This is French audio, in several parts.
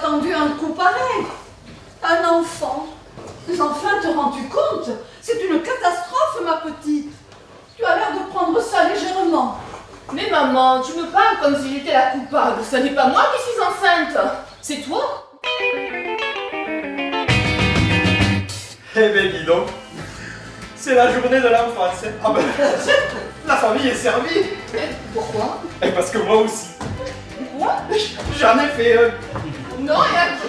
attendu un coup pareil. Un enfant. Mais enfin, te rends-tu compte? C'est une catastrophe, ma petite. Tu as l'air de prendre ça légèrement. Mais maman, tu me parles comme si j'étais la coupable. Ce n'est pas moi qui suis enceinte. C'est toi. Eh ben dis donc, c'est la journée de l'enfance. Hein. Ah ben, la famille est servie. Pourquoi? Et parce que moi aussi. Quoi? J'en ai fait un. Non, et à qui?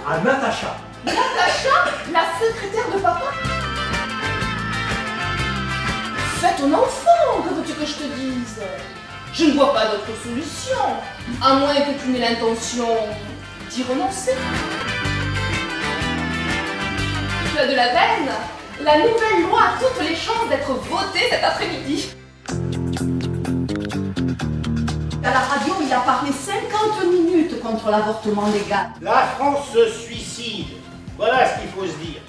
À Natacha. Natacha, la secrétaire de papa? Fais ton enfant, que veux-tu que je te dise? Je ne vois pas d'autre solution, à moins que tu n'aies l'intention d'y renoncer. Tu as de la veine. La nouvelle loi a toutes les chances d'être votée cet après-midi. À la radio, il a parlé 50 minutes contre l'avortement légal. La France se suicide. Voilà ce qu'il faut se dire.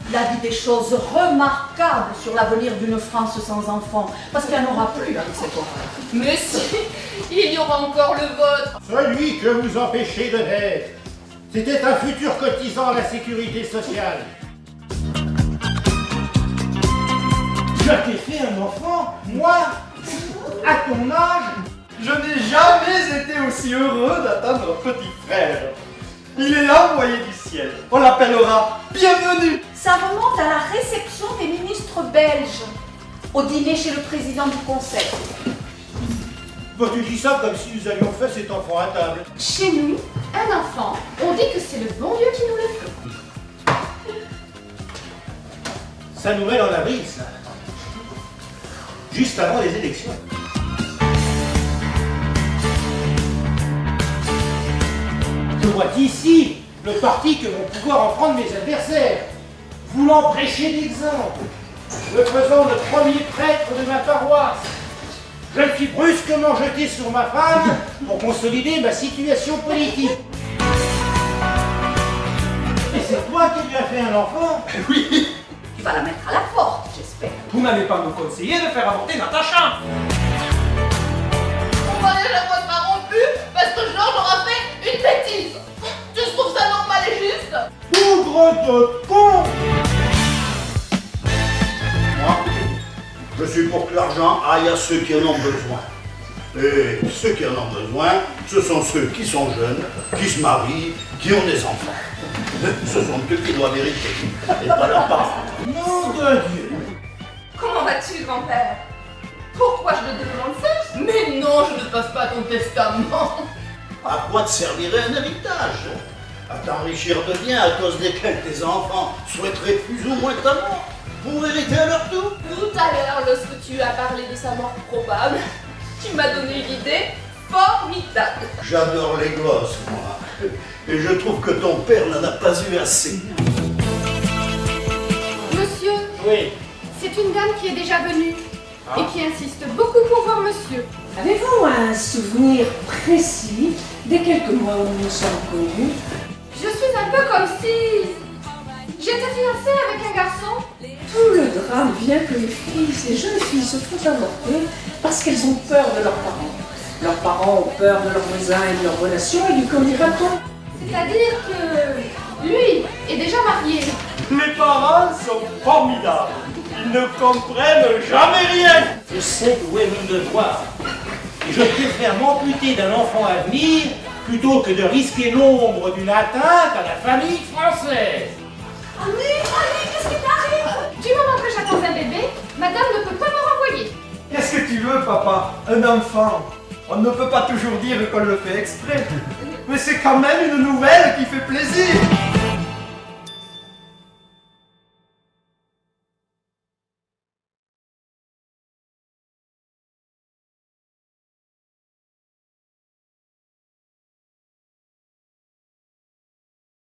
Il a dit des choses remarquables sur l'avenir d'une France sans enfants, parce qu'il n'y en aura plus avec cette horreur. Mais si, il y aura encore le vôtre. Celui que vous empêchez de naître, c'était un futur cotisant à la sécurité sociale. Je t'ai fait un enfant, moi, à ton âge. Je n'ai jamais été aussi heureux d'attendre un petit frère. Il est l'envoyé du ciel. On l'appellera bienvenue. Ça remonte à la réception des ministres belges, au dîner chez le président du conseil. Bon, tu dis ça comme si nous avions fait cet enfant à table. Chez nous, un enfant, on dit que c'est le bon Dieu qui nous le fait. Sa nouvelle en avril, ça. Juste avant les élections. Je vois ici le parti que vont pouvoir en prendre mes adversaires, voulant prêcher d'exemple, me faisant le premier prêtre de ma paroisse. Je me suis brusquement jeté sur ma femme pour consolider ma situation politique. Et c'est toi qui lui as fait un enfant? Oui. Tu vas la mettre à la porte, j'espère. Vous n'allez pas me conseiller de faire avorter Natacha. Mon mariage à moi sera rompu parce que Georges aura fait une bêtise. Tu trouves ça normal et juste? Bougre de con! Moi, je suis pour que l'argent aille à ceux qui en ont besoin. Et ceux qui en ont besoin, ce sont ceux qui sont jeunes, qui se marient, qui ont des enfants. Ce sont eux qui doivent hériter, et pas leurs parents. Nom de Dieu! Comment vas-tu, grand-père? Pourquoi je te demande ça? Mais non, je ne passe pas ton testament. À quoi te servirait un héritage? À t'enrichir de biens à cause desquels tes enfants souhaiteraient plus ou moins ta mort, pour hériter à leur tour? Tout à l'heure, lorsque tu as parlé de sa mort probable, tu m'as donné une idée formidable. J'adore les gosses, moi. Et je trouve que ton père n'en a pas eu assez. Monsieur, Oui. c'est une dame qui est déjà venue et qui insiste beaucoup pour voir monsieur. Avez-vous un souvenir précis des quelques mois où nous nous sommes connus? Je suis un peu comme si j'étais fiancée avec un garçon. Tout le drame vient que les filles, ces jeunes filles, se font avorter parce qu'elles ont peur de leurs parents. Leurs parents ont peur de leurs voisins et de leurs relations, et du comme dira-t-on? C'est-à-dire que lui est déjà marié. Les parents sont formidables. Ils ne comprennent jamais rien. Je sais où est mon devoir. Et je préfère m'amputer d'un enfant à venir plutôt que de risquer l'ombre d'une atteinte à la famille française. Annie, qu'est-ce qui t'arrive? Du moment que j'attends un bébé, madame ne peut pas me renvoyer. Qu'est-ce que tu veux, papa? Un enfant. On ne peut pas toujours dire qu'on le fait exprès. Mais c'est quand même une nouvelle qui fait plaisir.